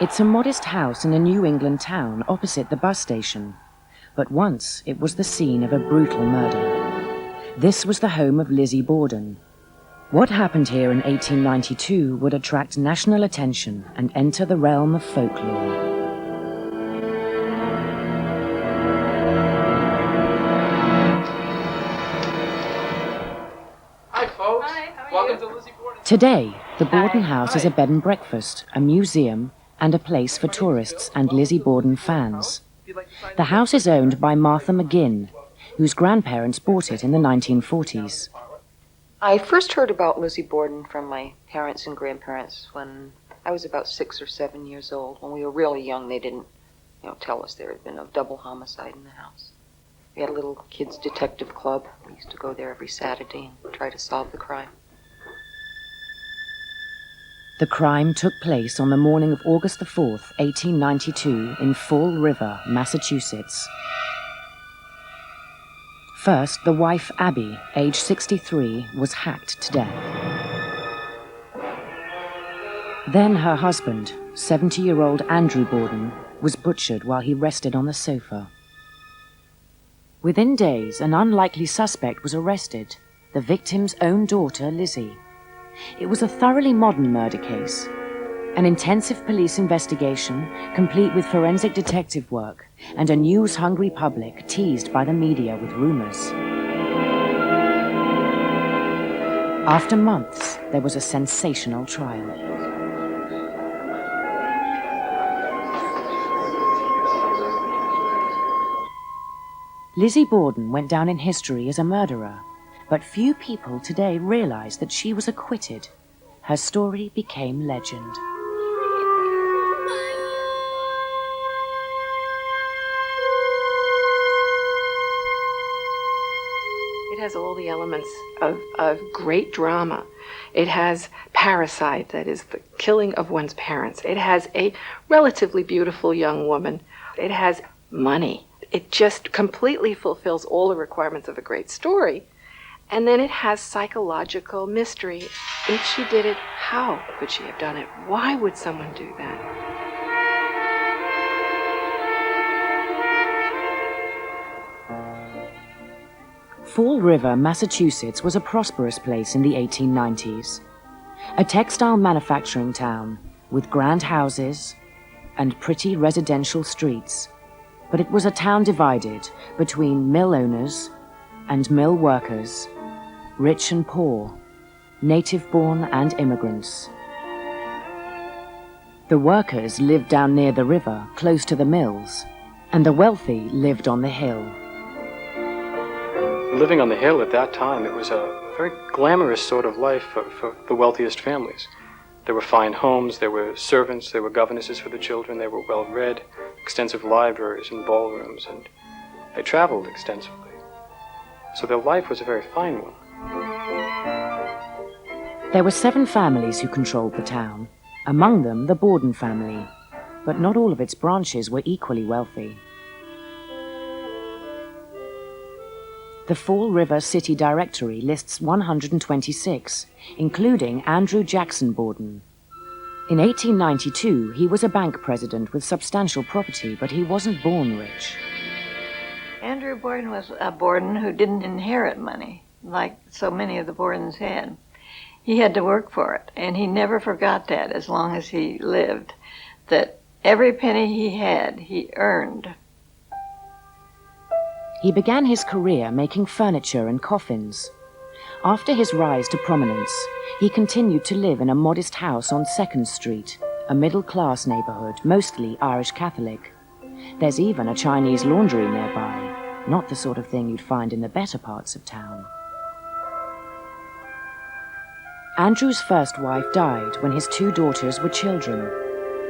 It's a modest house in a New England town opposite the bus station, but once it was the scene of a brutal murder. This was the home of Lizzie Borden. What happened here in 1892 would attract national attention and enter the realm of folklore. Hi, folks. Hi, how are Welcome you? to Lizzie Borden. Today, the Borden Hi. House is a bed and breakfast, a museum, and a place for tourists and Lizzie Borden fans. The house is owned by Martha McGinn, whose grandparents bought it in the 1940s. I first heard about Lizzie Borden from my parents and grandparents when I was about 6 or 7 years old. When we were really young, they didn't, tell us there had been a double homicide in the house. We had a little kids' detective club. We used to go there every Saturday and try to solve the crime. The crime took place on the morning of August the 4th, 1892, in Fall River, Massachusetts. First, the wife, Abby, age 63, was hacked to death. Then her husband, 70-year-old Andrew Borden, was butchered while he rested on the sofa. Within days, an unlikely suspect was arrested, the victim's own daughter, Lizzie. It was a thoroughly modern murder case. An intensive police investigation, complete with forensic detective work, and a news-hungry public teased by the media with rumors. After months, there was a sensational trial. Lizzie Borden went down in history as a murderer, but few people today realize that she was acquitted. Her story became legend. It has all the elements of great drama. It has parasite, that is the killing of one's parents. It has a relatively beautiful young woman. It has money. It just completely fulfills all the requirements of a great story. And then it has psychological mystery. If she did it, how could she have done it? Why would someone do that? Fall River, Massachusetts was a prosperous place in the 1890s. A textile manufacturing town with grand houses and pretty residential streets. But it was a town divided between mill owners and mill workers, rich and poor, native-born and immigrants. The workers lived down near the river, close to the mills, and the wealthy lived on the hill. Living on the hill at that time, it was a very glamorous sort of life for the wealthiest families. There were fine homes, there were servants, there were governesses for the children, they were well-read, extensive libraries and ballrooms, and they traveled extensively. So their life was a very fine one. There were 7 families who controlled the town, among them the Borden family, but not all of its branches were equally wealthy. The Fall River City Directory lists 126, including Andrew Jackson Borden. In 1892, he was a bank president with substantial property, but he wasn't born rich. Andrew Borden was a Borden who didn't inherit money, like so many of the Bordens had. He had to work for it, and he never forgot that as long as he lived, that every penny he had, he earned. He began his career making furniture and coffins. After his rise to prominence, he continued to live in a modest house on 2nd Street, a middle-class neighborhood, mostly Irish Catholic. There's even a Chinese laundry nearby, not the sort of thing you'd find in the better parts of town. Andrew's first wife died when his 2 daughters were children.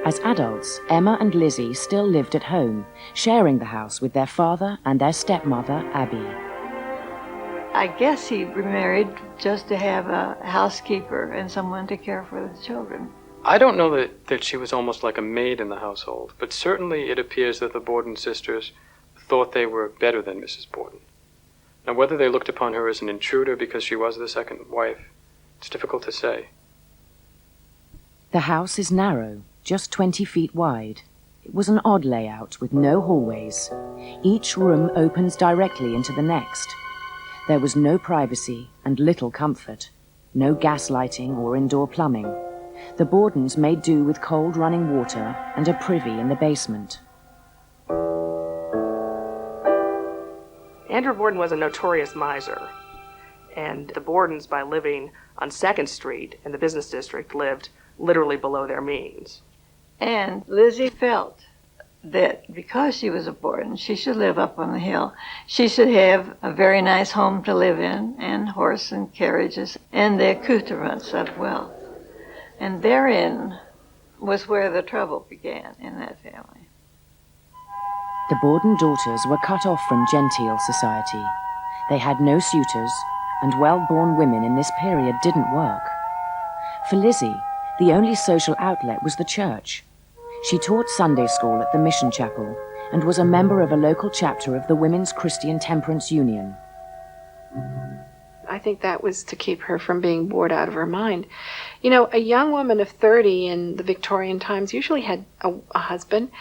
As adults, Emma and Lizzie still lived at home, sharing the house with their father and their stepmother, Abby. I guess he remarried just to have a housekeeper and someone to care for the children. I don't know that she was almost like a maid in the household, but certainly it appears that the Borden sisters thought they were better than Mrs. Borden. Now, whether they looked upon her as an intruder because she was the second wife, it's difficult to say. The house is narrow, just 20 feet wide. It was an odd layout with no hallways. Each room opens directly into the next. There was no privacy and little comfort. No gas lighting or indoor plumbing. The Bordens made do with cold running water and a privy in the basement. Andrew Borden was a notorious miser, and the Bordens, by living on 2nd Street in the business district, lived literally below their means. And Lizzie felt that because she was a Borden, she should live up on the hill. She should have a very nice home to live in, and horse and carriages, and the accoutrements of wealth. And therein was where the trouble began in that family. The Borden daughters were cut off from genteel society. They had no suitors, and well-born women in this period didn't work. For Lizzie, the only social outlet was the church. She taught Sunday school at the Mission Chapel and was a member of a local chapter of the Women's Christian Temperance Union. I think that was to keep her from being bored out of her mind. You know, a young woman of 30 in the Victorian times usually had a husband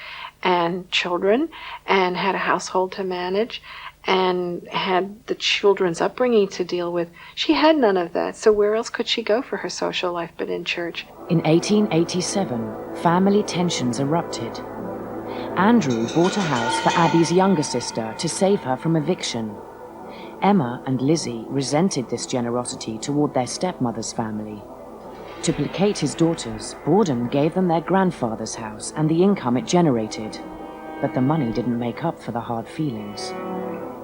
and children and had a household to manage and had the children's upbringing to deal with. She had none of that, so where else could she go for her social life but in church? In 1887, family tensions erupted. Andrew bought a house for Abby's younger sister to save her from eviction. Emma and Lizzie resented this generosity toward their stepmother's family. To placate his daughters, Borden gave them their grandfather's house and the income it generated. But the money didn't make up for the hard feelings.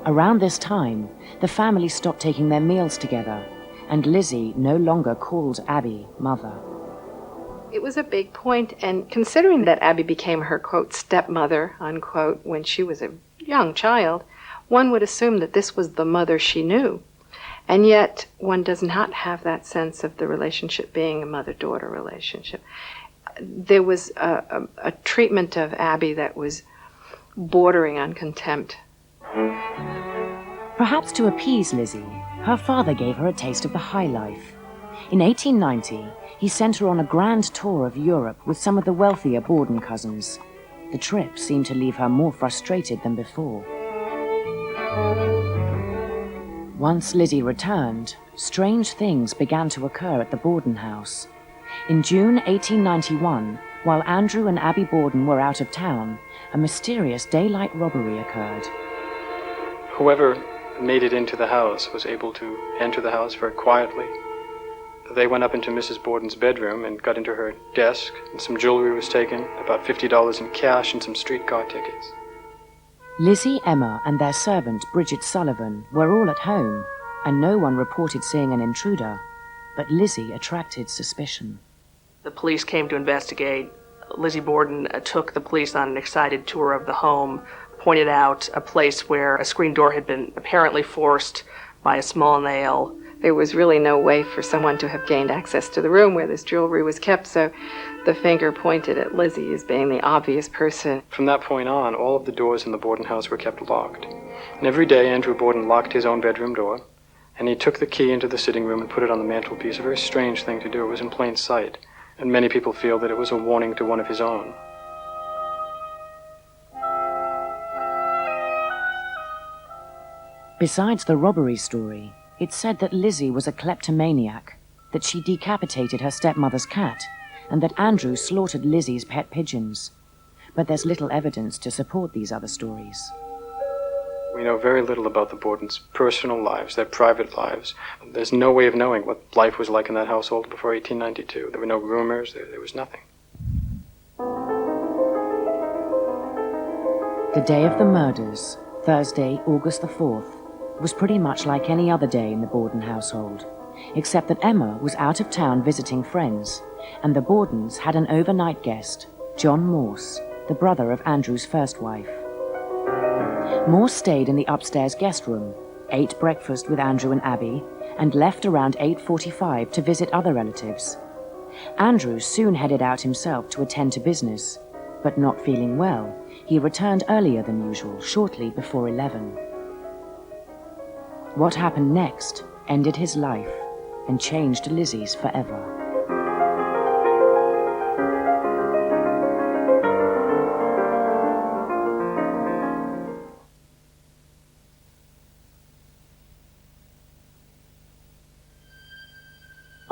Around this time, the family stopped taking their meals together, and Lizzie no longer called Abby mother. It was a big point, and considering that Abby became her, quote, stepmother, unquote, when she was a young child, one would assume that this was the mother she knew. And yet, one does not have that sense of the relationship being a mother-daughter relationship. There was a treatment of Abby that was bordering on contempt. Perhaps to appease Lizzie, her father gave her a taste of the high life. In 1890, he sent her on a grand tour of Europe with some of the wealthier Borden cousins. The trip seemed to leave her more frustrated than before. Once Lizzie returned, strange things began to occur at the Borden house. In June 1891, while Andrew and Abby Borden were out of town, a mysterious daylight robbery occurred. Whoever made it into the house was able to enter the house very quietly. They went up into Mrs. Borden's bedroom and got into her desk, and some jewelry was taken, about $50 in cash and some streetcar tickets. Lizzie, Emma, and their servant, Bridget Sullivan, were all at home, and no one reported seeing an intruder, but Lizzie attracted suspicion. The police came to investigate. Lizzie Borden took the police on an excited tour of the home, pointed out a place where a screen door had been apparently forced by a small nail. There was really no way for someone to have gained access to the room where this jewelry was kept, so the finger pointed at Lizzie as being the obvious person. From that point on, all of the doors in the Borden house were kept locked. And every day, Andrew Borden locked his own bedroom door, and he took the key into the sitting room and put it on the mantelpiece. A very strange thing to do. It was in plain sight, and many people feel that it was a warning to one of his own. Besides the robbery story, it's said that Lizzie was a kleptomaniac, that she decapitated her stepmother's cat, and that Andrew slaughtered Lizzie's pet pigeons. But there's little evidence to support these other stories. We know very little about the Bordens' personal lives, their private lives. There's no way of knowing what life was like in that household before 1892. There were no rumors, there was nothing. The day of the murders, Thursday, August the 4th, was pretty much like any other day in the Borden household, except that Emma was out of town visiting friends, and the Bordens had an overnight guest, John Morse, the brother of Andrew's first wife. Morse stayed in the upstairs guest room, ate breakfast with Andrew and Abby, and left around 8:45 to visit other relatives. Andrew soon headed out himself to attend to business, but not feeling well, he returned earlier than usual, shortly before 11. What happened next ended his life and changed Lizzie's forever.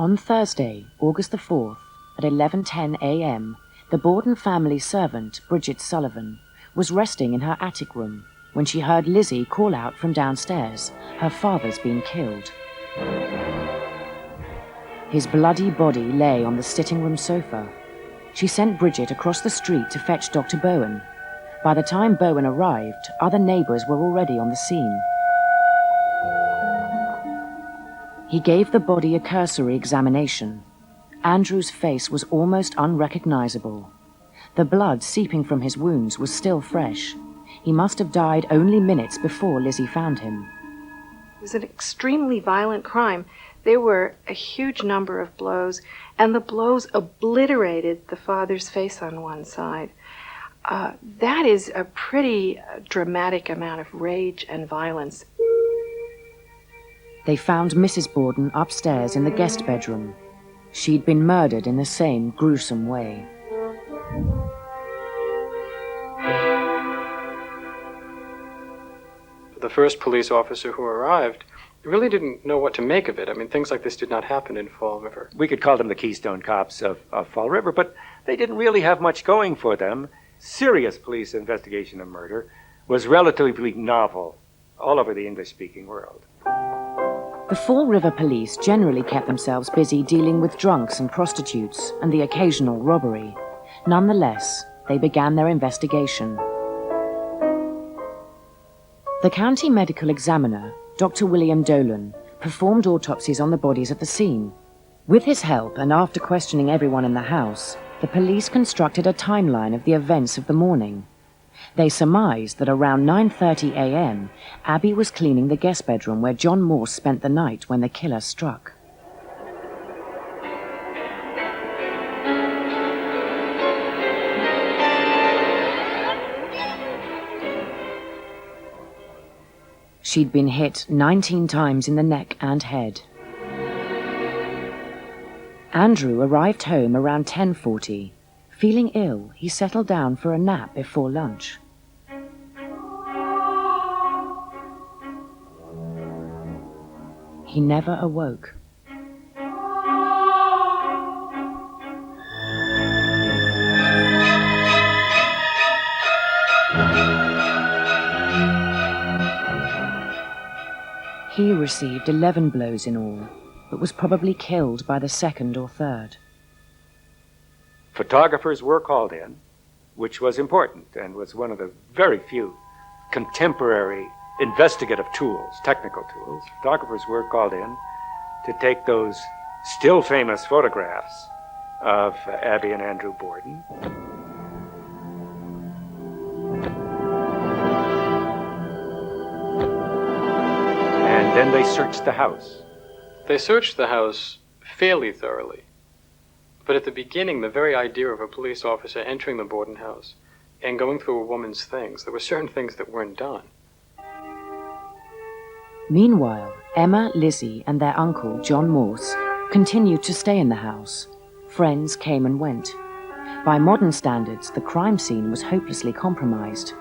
On Thursday, August the 4th, at 11:10 a.m., the Borden family servant, Bridget Sullivan, was resting in her attic room when she heard Lizzie call out from downstairs, "Her father's been killed." His bloody body lay on the sitting room sofa. She sent Bridget across the street to fetch Dr. Bowen. By the time Bowen arrived, other neighbors were already on the scene. He gave the body a cursory examination. Andrew's face was almost unrecognizable. The blood seeping from his wounds was still fresh. He must have died only minutes before Lizzie found him. It was an extremely violent crime. There were a huge number of blows, and the blows obliterated the father's face on one side. That is a pretty dramatic amount of rage and violence. They found Mrs. Borden upstairs in the guest bedroom. She'd been murdered in the same gruesome way. The first police officer who arrived really didn't know what to make of it. I mean, things like this did not happen in Fall River. We could call them the Keystone Cops of Fall River, but they didn't really have much going for them. Serious police investigation of murder was relatively novel all over the English-speaking world. The Fall River police generally kept themselves busy dealing with drunks and prostitutes and the occasional robbery. Nonetheless, they began their investigation. The county medical examiner, Dr. William Dolan, performed autopsies on the bodies at the scene. With his help, and after questioning everyone in the house, the police constructed a timeline of the events of the morning. They surmised that around 9:30 a.m., Abby was cleaning the guest bedroom where John Morse spent the night when the killer struck. She'd been hit 19 times in the neck and head. Andrew arrived home around 10:40. Feeling ill, he settled down for a nap before lunch. He never awoke. He received 11 blows in all, but was probably killed by the second or third. Photographers were called in, which was important and was one of the very few contemporary investigative tools, technical tools. Photographers were called in to take those still famous photographs of Abby and Andrew Borden. And then they searched the house. They searched the house fairly thoroughly. But at the beginning, the very idea of a police officer entering the Borden house and going through a woman's things, there were certain things that weren't done. Meanwhile, Emma, Lizzie, and their uncle, John Morse, continued to stay in the house. Friends came and went. By modern standards, the crime scene was hopelessly compromised.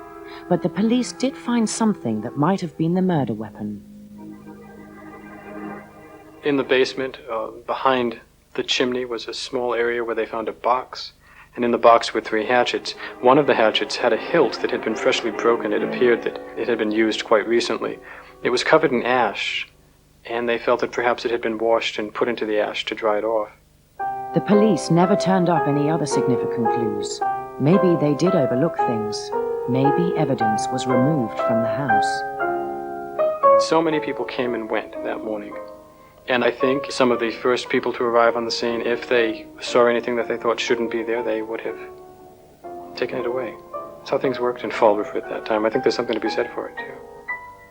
But the police did find something that might have been the murder weapon. In the basement, behind the chimney, was a small area where they found a box. And in the box were 3 hatchets. One of the hatchets had a hilt that had been freshly broken. It appeared that it had been used quite recently. It was covered in ash, and they felt that perhaps it had been washed and put into the ash to dry it off. The police never turned up any other significant clues. Maybe they did overlook things. Maybe evidence was removed from the house. So many people came and went that morning. And I think some of the first people to arrive on the scene, if they saw anything that they thought shouldn't be there, they would have taken it away. That's how things worked in Fall River at that time. I think there's something to be said for it, too.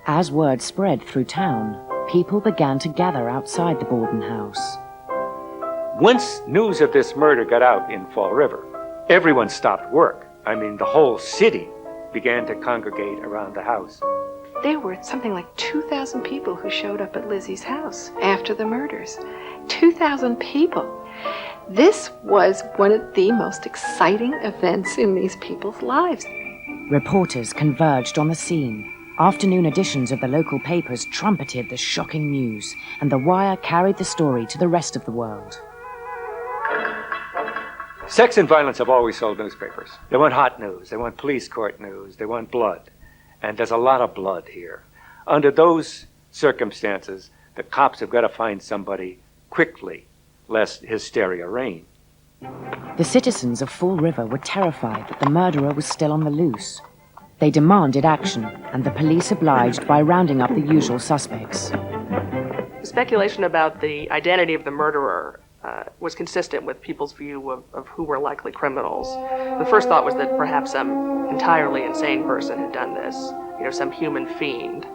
As word spread through town, people began to gather outside the Borden house. Once news of this murder got out in Fall River, everyone stopped work. I mean, the whole city began to congregate around the house. There were something like 2,000 people who showed up at Lizzie's house after the murders. 2,000 people. This was one of the most exciting events in these people's lives. Reporters converged on the scene. Afternoon editions of the local papers trumpeted the shocking news, and The Wire carried the story to the rest of the world. Sex and violence have always sold newspapers. They want hot news. They want police court news. They want blood. And there's a lot of blood here. Under those circumstances, the cops have got to find somebody quickly, lest hysteria reign. The citizens of Fall River were terrified that the murderer was still on the loose. They demanded action, and the police obliged by rounding up the usual suspects. Speculation about the identity of the murderer was consistent with people's view of who were likely criminals. The first thought was that perhaps some entirely insane person had done this, some human fiend.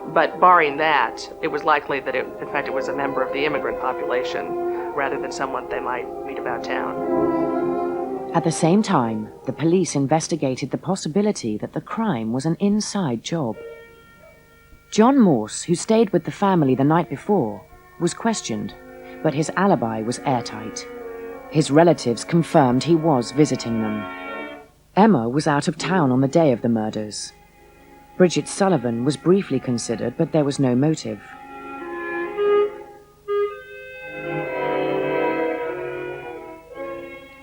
But barring that, it was likely that in fact it was a member of the immigrant population rather than someone they might meet about town. At the same time, the police investigated the possibility that the crime was an inside job. John Morse, who stayed with the family the night before, was questioned, but his alibi was airtight. His relatives confirmed he was visiting them. Emma was out of town on the day of the murders. Bridget Sullivan was briefly considered, but there was no motive.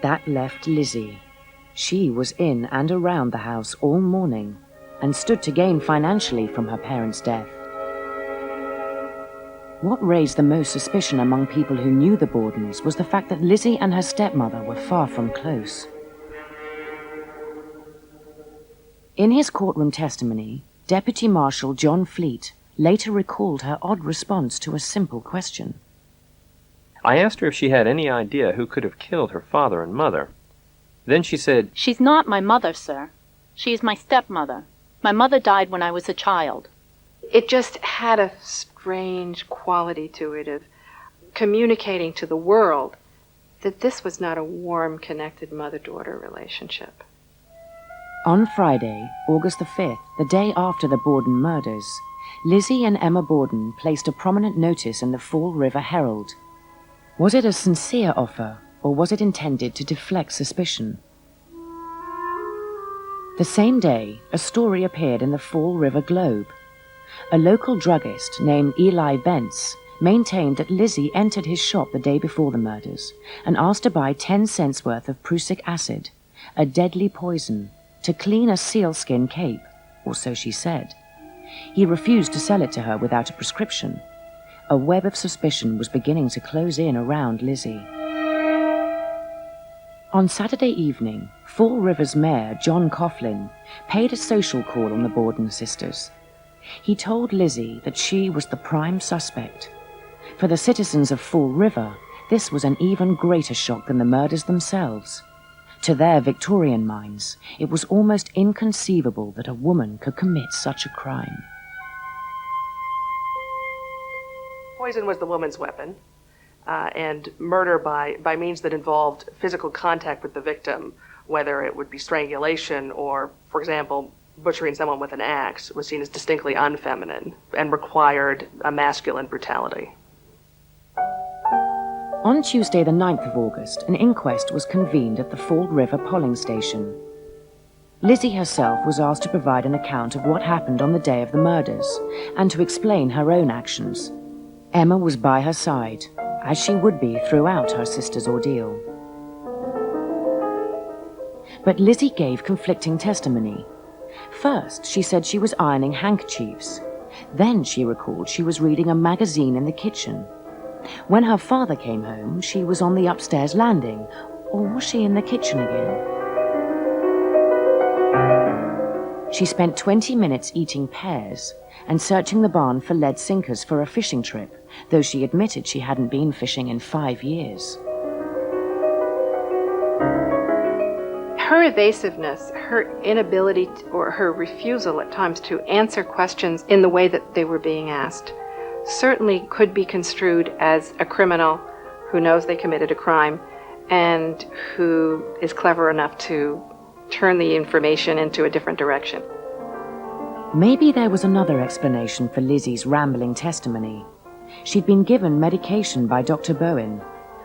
That left Lizzie. She was in and around the house all morning and stood to gain financially from her parents' death. What raised the most suspicion among people who knew the Bordens was the fact that Lizzie and her stepmother were far from close. In his courtroom testimony, Deputy Marshal John Fleet later recalled her odd response to a simple question. I asked her if she had any idea who could have killed her father and mother. Then she said, "She's not my mother, sir. She is my stepmother. My mother died when I was a child." It just had a strange quality to it of communicating to the world that this was not a warm, connected mother-daughter relationship. On Friday, August the 5th, the day after the Borden murders, Lizzie and Emma Borden placed a prominent notice in the Fall River Herald. Was it a sincere offer, or was it intended to deflect suspicion? The same day, a story appeared in the Fall River Globe. A local druggist named Eli Bentz maintained that Lizzie entered his shop the day before the murders and asked to buy 10 cents worth of prussic acid, a deadly poison, to clean a sealskin cape, or so she said. He refused to sell it to her without a prescription. A web of suspicion was beginning to close in around Lizzie. On Saturday evening, Fall River's mayor, John Coughlin, paid a social call on the Borden sisters. He told Lizzie that she was the prime suspect. For the citizens of Fall River, this was an even greater shock than the murders themselves. To their Victorian minds, it was almost inconceivable that a woman could commit such a crime. Poison was the woman's weapon, and murder by means that involved physical contact with the victim, whether it would be strangulation or, for example, butchering someone with an axe, was seen as distinctly unfeminine and required a masculine brutality. On Tuesday the 9th of August, an inquest was convened at the Fall River polling station. Lizzie herself was asked to provide an account of what happened on the day of the murders and to explain her own actions. Emma was by her side, as she would be throughout her sister's ordeal. But Lizzie gave conflicting testimony. First, she said she was ironing handkerchiefs. Then she recalled she was reading a magazine in the kitchen. When her father came home, she was on the upstairs landing, or was she in the kitchen again? She spent 20 minutes eating pears and searching the barn for lead sinkers for a fishing trip, though she admitted she hadn't been fishing in 5 years. Her evasiveness, her inability or her refusal at times to answer questions in the way that they were being asked certainly could be construed as a criminal who knows they committed a crime and who is clever enough to turn the information into a different direction. Maybe there was another explanation for Lizzie's rambling testimony. She'd been given medication by Dr. Bowen,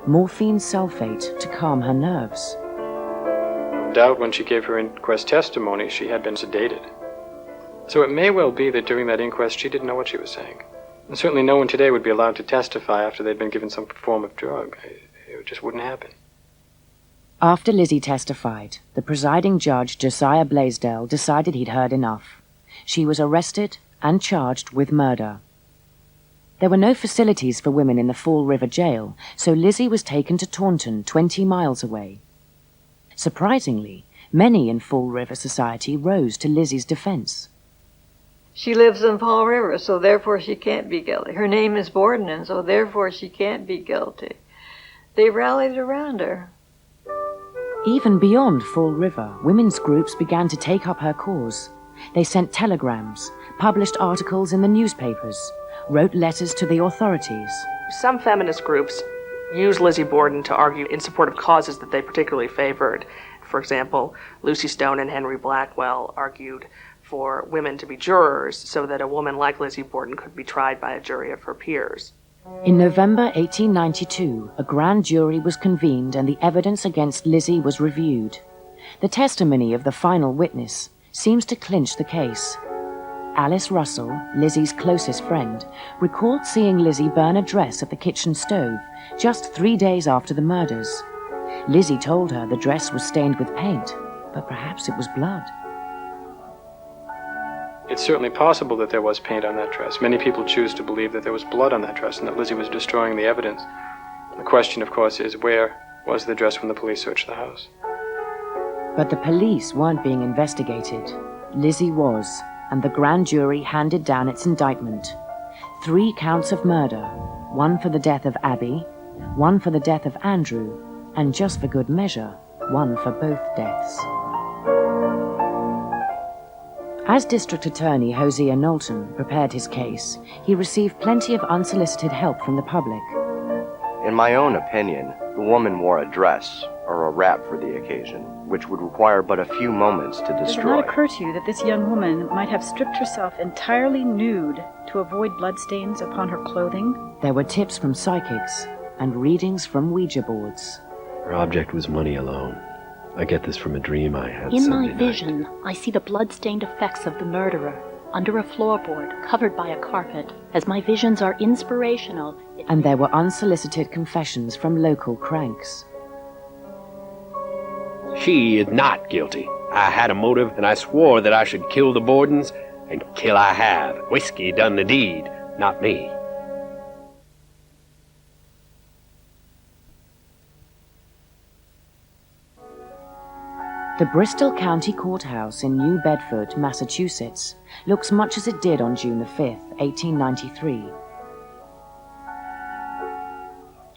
morphine sulfate, to calm her nerves. No doubt when she gave her inquest testimony, she had been sedated. So it may well be that during that inquest she didn't know what she was saying. And certainly no one today would be allowed to testify after they'd been given some form of drug. It just wouldn't happen. After Lizzie testified, the presiding judge, Josiah Blaisdell, decided he'd heard enough. She was arrested and charged with murder. There were no facilities for women in the Fall River jail, so Lizzie was taken to Taunton, 20 miles away. Surprisingly, many in Fall River society rose to Lizzie's defense. She lives in Fall River, so therefore she can't be guilty. Her name is Borden, and so therefore she can't be guilty. They rallied around her. Even beyond Fall River, women's groups began to take up her cause. They sent telegrams, published articles in the newspapers, wrote letters to the authorities. Some feminist groups use Lizzie Borden to argue in support of causes that they particularly favored. For example, Lucy Stone and Henry Blackwell argued for women to be jurors so that a woman like Lizzie Borden could be tried by a jury of her peers. In November 1892, a grand jury was convened and the evidence against Lizzie was reviewed. The testimony of the final witness seems to clinch the case. Alice Russell, Lizzie's closest friend, recalled seeing Lizzie burn a dress at the kitchen stove just 3 days after the murders. Lizzie told her the dress was stained with paint, but perhaps it was blood. It's certainly possible that there was paint on that dress. Many people choose to believe that there was blood on that dress and that Lizzie was destroying the evidence. The question, of course, is where was the dress when the police searched the house? But the police weren't being investigated. Lizzie was, and the grand jury handed down its indictment. 3 counts of murder, 1 for the death of Abby, 1 for the death of Andrew, and just for good measure, 1 for both deaths. As District Attorney Hosea Knowlton prepared his case, he received plenty of unsolicited help from the public. In my own opinion, the woman wore a dress or a wrap for the occasion, which would require but a few moments to destroy. Does it not occur to you that this young woman might have stripped herself entirely nude to avoid bloodstains upon her clothing? There were tips from psychics and readings from Ouija boards. Her object was money alone. I get this from a dream I had In Sunday my vision, I see the blood-stained effects of the murderer under a floorboard covered by a carpet. As my visions are inspirational... And there were unsolicited confessions from local cranks. She is not guilty. I had a motive, and I swore that I should kill the Bordens, and kill I have. Whiskey done the deed, not me. The Bristol County Courthouse in New Bedford, Massachusetts, looks much as it did on June the 5th, 1893.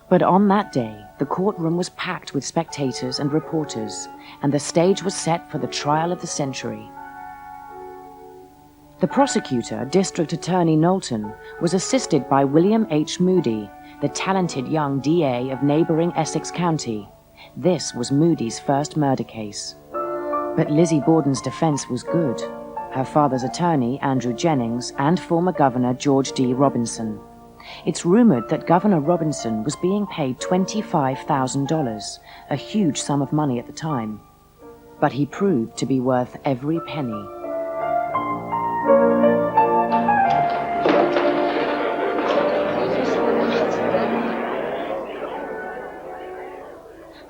But on that day, the courtroom was packed with spectators and reporters, and the stage was set for the trial of the century. The prosecutor, District Attorney Knowlton, was assisted by William H. Moody, the talented young DA of neighboring Essex County. This was Moody's first murder case. But Lizzie Borden's defense was good. Her father's attorney, Andrew Jennings, and former Governor George D. Robinson. It's rumored that Governor Robinson was being paid $25,000, a huge sum of money at the time. But he proved to be worth every penny.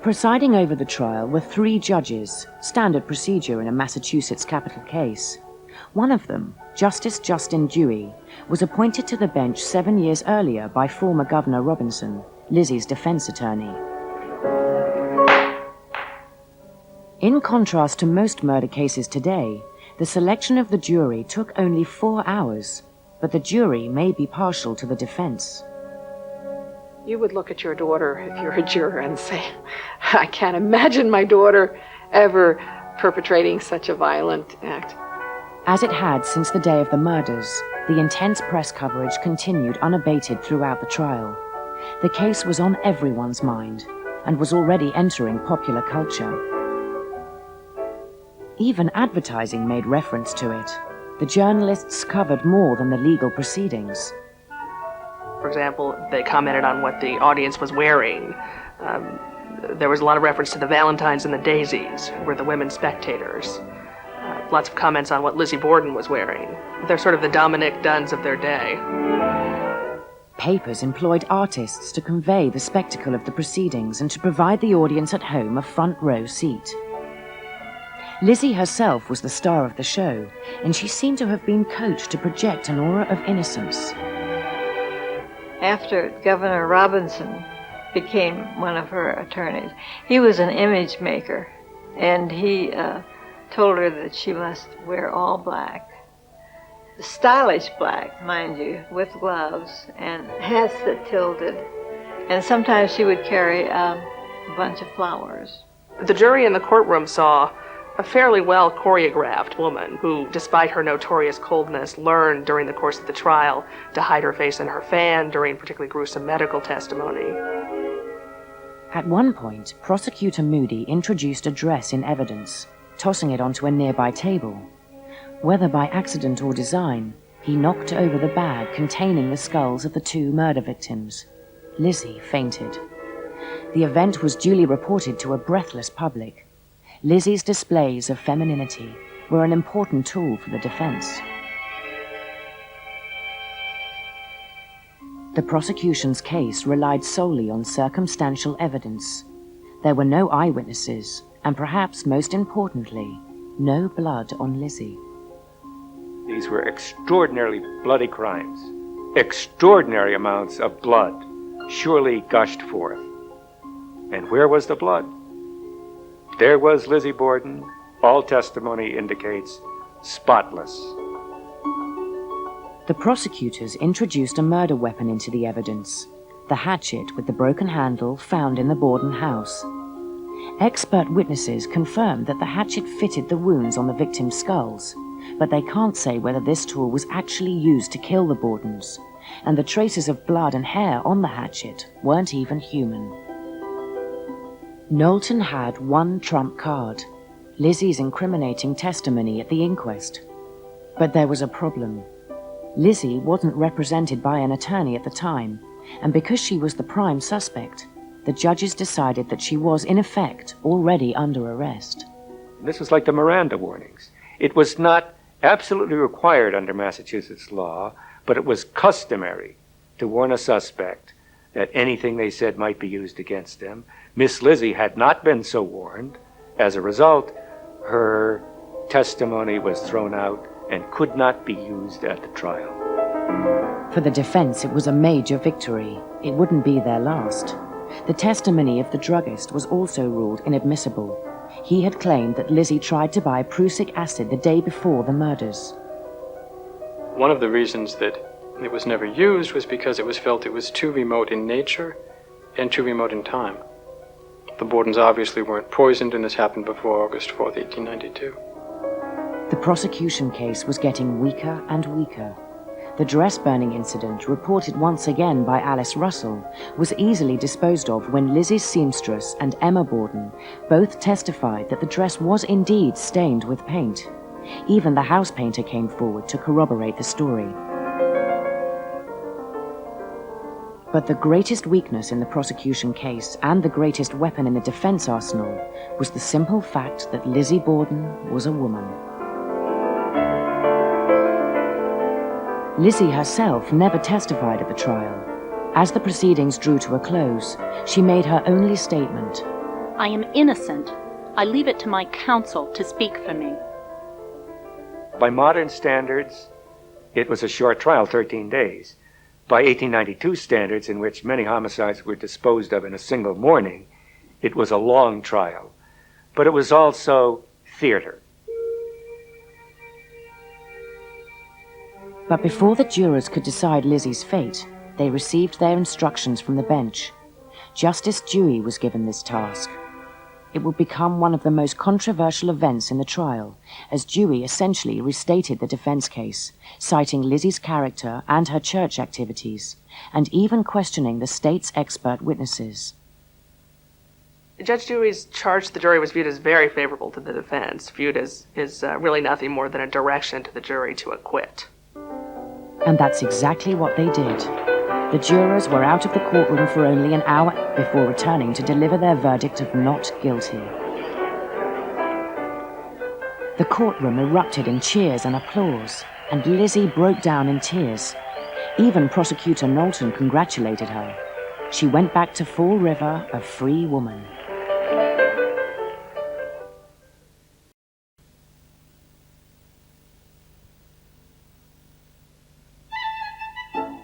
Presiding over the trial were 3 judges, standard procedure in a Massachusetts capital case. One of them, Justice Justin Dewey, was appointed to the bench 7 years earlier by former Governor Robinson, Lizzie's defense attorney. In contrast to most murder cases today, the selection of the jury took only 4 hours, but the jury may be partial to the defense. You would look at your daughter if you're a juror and say, I can't imagine my daughter ever perpetrating such a violent act. As it had since the day of the murders, the intense press coverage continued unabated throughout the trial. The case was on everyone's mind and was already entering popular culture. Even advertising made reference to it. The journalists covered more than the legal proceedings. For example, they commented on what the audience was wearing. There was a lot of reference to the Valentines and the Daisies, who were the women spectators. lots of comments on what Lizzie Borden was wearing. They're sort of the Dominic Dunns of their day. Papers employed artists to convey the spectacle of the proceedings and to provide the audience at home a front row seat. Lizzie herself was the star of the show, and she seemed to have been coached to project an aura of innocence. After Governor Robinson became one of her attorneys, he was an image maker, and he told her that she must wear all black. Stylish black, mind you, with gloves and hats that tilted. And sometimes she would carry a bunch of flowers. The jury in the courtroom saw a fairly well choreographed woman who, despite her notorious coldness, learned during the course of the trial to hide her face in her fan during particularly gruesome medical testimony. At one point, Prosecutor Moody introduced a dress in evidence, tossing it onto a nearby table. Whether by accident or design, he knocked over the bag containing the skulls of the 2 murder victims. Lizzie fainted. The event was duly reported to a breathless public. Lizzie's displays of femininity were an important tool for the defense. The prosecution's case relied solely on circumstantial evidence. There were no eyewitnesses, and perhaps most importantly, no blood on Lizzie. These were extraordinarily bloody crimes. Extraordinary amounts of blood surely gushed forth. And where was the blood? There was Lizzie Borden, all testimony indicates, spotless. The prosecutors introduced a murder weapon into the evidence, the hatchet with the broken handle found in the Borden house. Expert witnesses confirmed that the hatchet fitted the wounds on the victims' skulls, but they can't say whether this tool was actually used to kill the Bordens, and the traces of blood and hair on the hatchet weren't even human. Knowlton had one trump card, Lizzie's incriminating testimony at the inquest. But there was a problem. Lizzie wasn't represented by an attorney at the time, and because she was the prime suspect, the judges decided that she was, in effect, already under arrest. This was like the Miranda warnings. It was not absolutely required under Massachusetts law, but it was customary to warn a suspect that anything they said might be used against them. Miss Lizzie had not been so warned. As a result, her testimony was thrown out and could not be used at the trial. For the defense, it was a major victory. It wouldn't be their last. The testimony of the druggist was also ruled inadmissible. He had claimed that Lizzie tried to buy prussic acid the day before the murders. One of the reasons that it was never used was because it was felt it was too remote in nature and too remote in time. The Bordens obviously weren't poisoned, and this happened before August 4th, 1892. The prosecution case was getting weaker and weaker. The dress-burning incident, reported once again by Alice Russell, was easily disposed of when Lizzie's seamstress and Emma Borden both testified that the dress was indeed stained with paint. Even the house painter came forward to corroborate the story. But the greatest weakness in the prosecution case and the greatest weapon in the defense arsenal was the simple fact that Lizzie Borden was a woman. Lizzie herself never testified at the trial. As the proceedings drew to a close, she made her only statement. I am innocent. I leave it to my counsel to speak for me. By modern standards, it was a short trial, 13 days. By 1892 standards, in which many homicides were disposed of in a single morning, it was a long trial. But it was also theater. But before the jurors could decide Lizzie's fate, they received their instructions from the bench. Justice Dewey was given this task. It would become one of the most controversial events in the trial, as Dewey essentially restated the defense case, citing Lizzie's character and her church activities, and even questioning the state's expert witnesses. Judge Dewey's charge to the jury was viewed as very favorable to the defense, viewed as really nothing more than a direction to the jury to acquit. And that's exactly what they did. The jurors were out of the courtroom for only an hour before returning to deliver their verdict of not guilty. The courtroom erupted in cheers and applause, and Lizzie broke down in tears. Even Prosecutor Knowlton congratulated her. She went back to Fall River a free woman.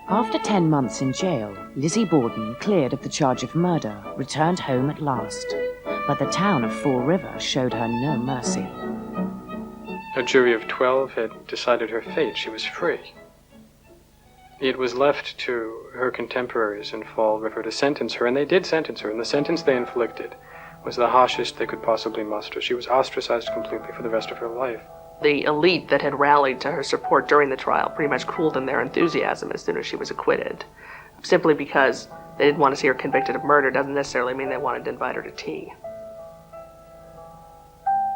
After 10 months in jail, Lizzie Borden, cleared of the charge of murder, returned home at last. But the town of Fall River showed her no mercy. A jury of 12 had decided her fate. She was free. It was left to her contemporaries in Fall River to sentence her, and they did sentence her, and the sentence they inflicted was the harshest they could possibly muster. She was ostracized completely for the rest of her life. The elite that had rallied to her support during the trial pretty much cooled in their enthusiasm as soon as she was acquitted. Simply because they didn't want to see her convicted of murder doesn't necessarily mean they wanted to invite her to tea.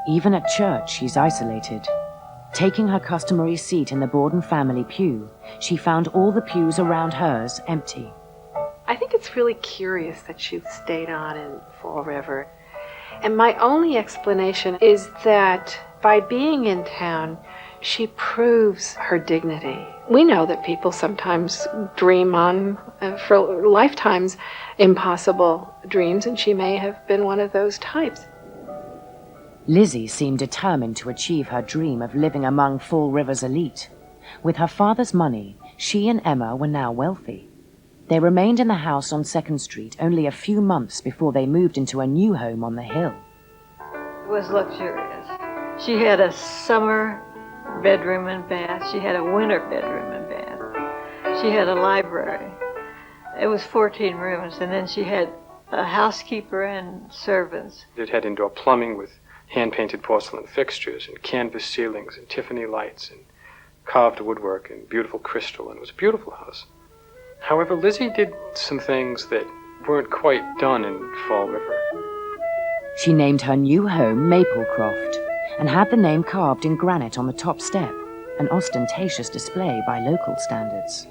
Even at church, she's isolated. Taking her customary seat in the Borden family pew, she found all the pews around hers empty. I think it's really curious that she stayed on in Fall River. And my only explanation is that by being in town, she proves her dignity. We know that people sometimes dream on, for lifetimes, impossible dreams, and she may have been one of those types. Lizzie seemed determined to achieve her dream of living among Fall River's elite. With her father's money, she and Emma were now wealthy. They remained in the house on 2nd Street only a few months before they moved into a new home on the hill. It was luxurious. She had a summer bedroom and bath. She had a winter bedroom and bath. She had a library. It was 14 rooms, and then she had a housekeeper and servants. It had indoor plumbing with hand-painted porcelain fixtures and canvas ceilings and Tiffany lights and carved woodwork and beautiful crystal, and it was a beautiful house. However, Lizzie did some things that weren't quite done in Fall River. She named her new home Maplecroft and had the name carved in granite on the top step, an ostentatious display by local standards.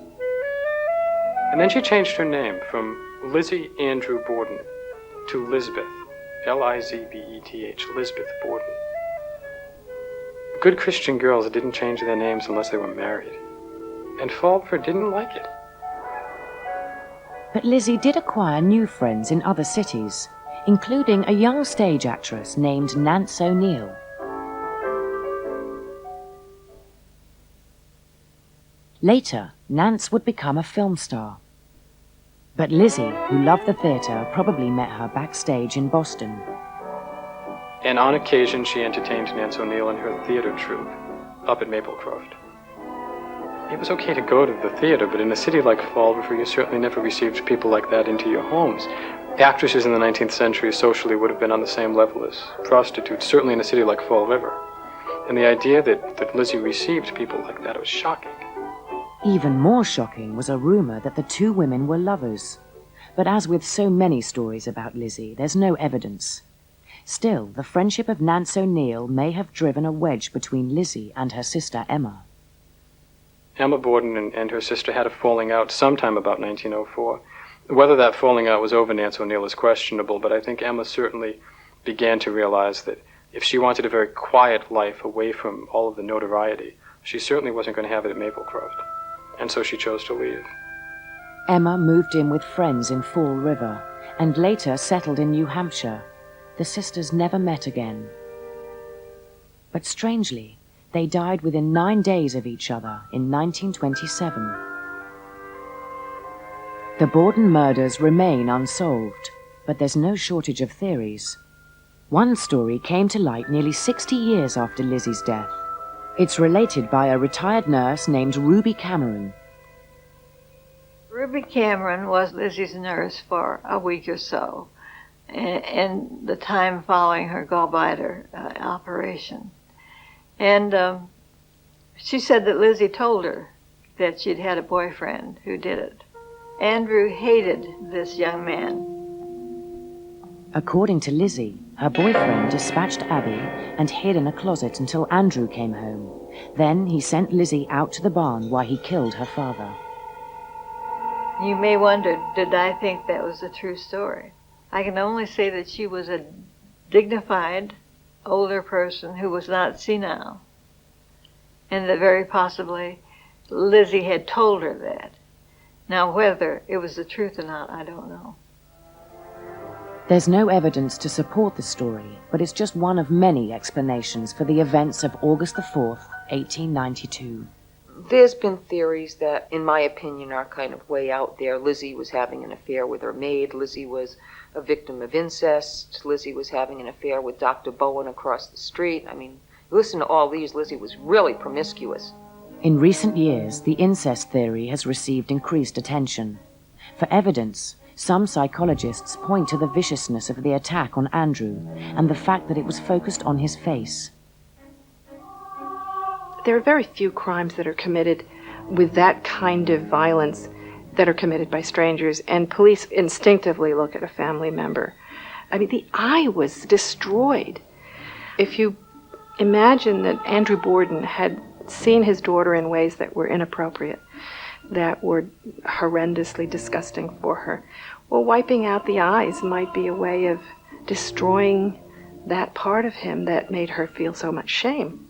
And then she changed her name from Lizzie Andrew Borden to Lizbeth, Lizbeth, Lizbeth Borden. Good Christian girls didn't change their names unless they were married, and Fall River didn't like it. But Lizzie did acquire new friends in other cities, including a young stage actress named Nance O'Neill. Later, Nance would become a film star. But Lizzie, who loved the theater, probably met her backstage in Boston. And on occasion, she entertained Nance O'Neill and her theater troupe up at Maplecroft. It was okay to go to the theater, but in a city like Fall River, you certainly never received people like that into your homes. Actresses in the 19th century socially would have been on the same level as prostitutes, certainly in a city like Fall River. And the idea that Lizzie received people like that was shocking. Even more shocking was a rumor that the two women were lovers. But as with so many stories about Lizzie, there's no evidence. Still, the friendship of Nance O'Neill may have driven a wedge between Lizzie and her sister Emma. Emma Borden and her sister had a falling out sometime about 1904. Whether that falling out was over Nance O'Neill is questionable, but I think Emma certainly began to realize that if she wanted a very quiet life away from all of the notoriety, she certainly wasn't going to have it at Maplecroft. And so she chose to leave. Emma moved in with friends in Fall River and later settled in New Hampshire. The sisters never met again. But strangely, they died within 9 days of each other in 1927. The Borden murders remain unsolved, but there's no shortage of theories. One story came to light nearly 60 years after Lizzie's death. It's related by a retired nurse named Ruby Cameron. Ruby Cameron was Lizzie's nurse for a week or so, in the time following her gallbladder operation. And she said that Lizzie told her that she'd had a boyfriend who did it. Andrew hated this young man. According to Lizzie, her boyfriend dispatched Abby and hid in a closet until Andrew came home. Then he sent Lizzie out to the barn while he killed her father. You may wonder, did I think that was a true story? I can only say that she was a dignified, older person who was not senile, and that very possibly Lizzie had told her that. Now, whether it was the truth or not, I don't know. There's no evidence to support the story, but it's just one of many explanations for the events of August the 4th, 1892. There's been theories that, in my opinion, are kind of way out there. Lizzie was having an affair with her maid. Lizzie was a victim of incest. Lizzie was having an affair with Dr. Bowen across the street. I mean, listen to all these. Lizzie was really promiscuous. In recent years, the incest theory has received increased attention. For evidence, some psychologists point to the viciousness of the attack on Andrew and the fact that it was focused on his face. There are very few crimes that are committed with that kind of violence that are committed by strangers, and police instinctively look at a family member. I mean, the eye was destroyed. If you imagine that Andrew Borden had seen his daughter in ways that were inappropriate, that were horrendously disgusting for her, well, wiping out the eyes might be a way of destroying that part of him that made her feel so much shame.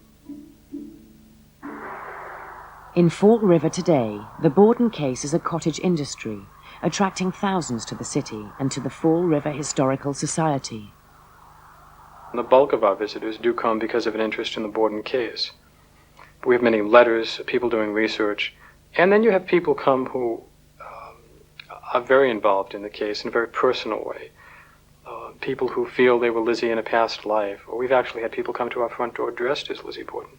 In Fall River today, the Borden case is a cottage industry, attracting thousands to the city and to the Fall River Historical Society. The bulk of our visitors do come because of an interest in the Borden case. We have many letters, people doing research, and then you have people come who are very involved in the case in a very personal way. People who feel they were Lizzie in a past life, or we've actually had people come to our front door dressed as Lizzie Borden.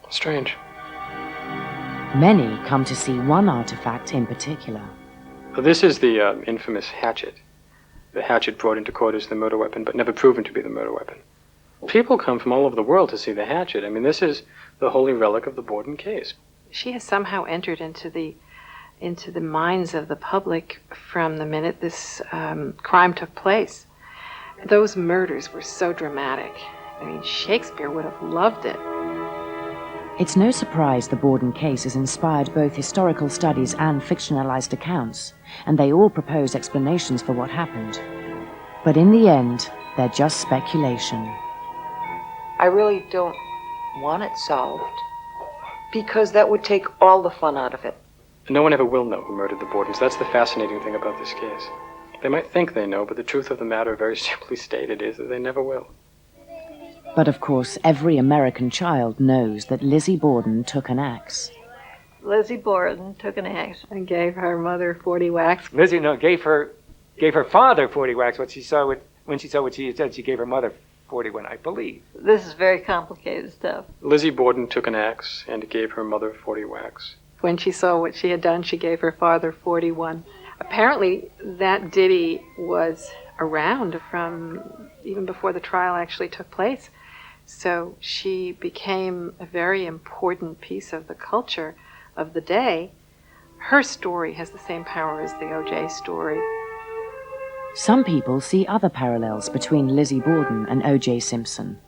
Strange. Many come to see one artifact in particular. This is the infamous hatchet. The hatchet brought into court as the murder weapon, but never proven to be the murder weapon. People come from all over the world to see the hatchet. I mean, this is the holy relic of the Borden case. She has somehow entered into the minds of the public from the minute this crime took place. Those murders were so dramatic. I mean, Shakespeare would have loved it. It's no surprise the Borden case has inspired both historical studies and fictionalized accounts, and they all propose explanations for what happened. But in the end, they're just speculation. I really don't want it solved, because that would take all the fun out of it. No one ever will know who murdered the Bordens. That's the fascinating thing about this case. They might think they know, but the truth of the matter, very simply stated, is that they never will. But of course, every American child knows that Lizzie Borden took an axe. Lizzie Borden took an axe and gave her mother 40 whacks. Lizzie, no, gave her father 40 whacks. When she saw what she had said, she gave her mother 41, I believe. This is very complicated stuff. Lizzie Borden took an axe and gave her mother 40 whacks. When she saw what she had done, she gave her father 41. Apparently, that ditty was around from even before the trial actually took place. So she became a very important piece of the culture of the day. Her story has the same power as the O.J. story. Some people see other parallels between Lizzie Borden and O.J. Simpson.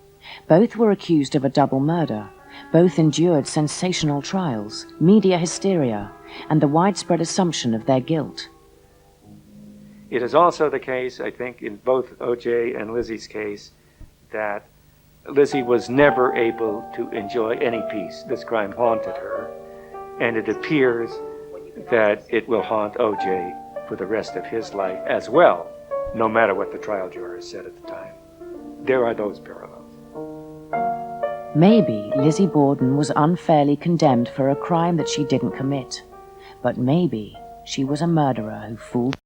Both were accused of a double murder. Both endured sensational trials, media hysteria, and the widespread assumption of their guilt. It is also the case, I think, in both O.J. and Lizzie's case, that Lizzie was never able to enjoy any peace. This crime haunted her, and it appears that it will haunt O.J. for the rest of his life as well, no matter what the trial jurors said at the time. There are those parallels. Maybe Lizzie Borden was unfairly condemned for a crime that she didn't commit. But maybe she was a murderer who fooled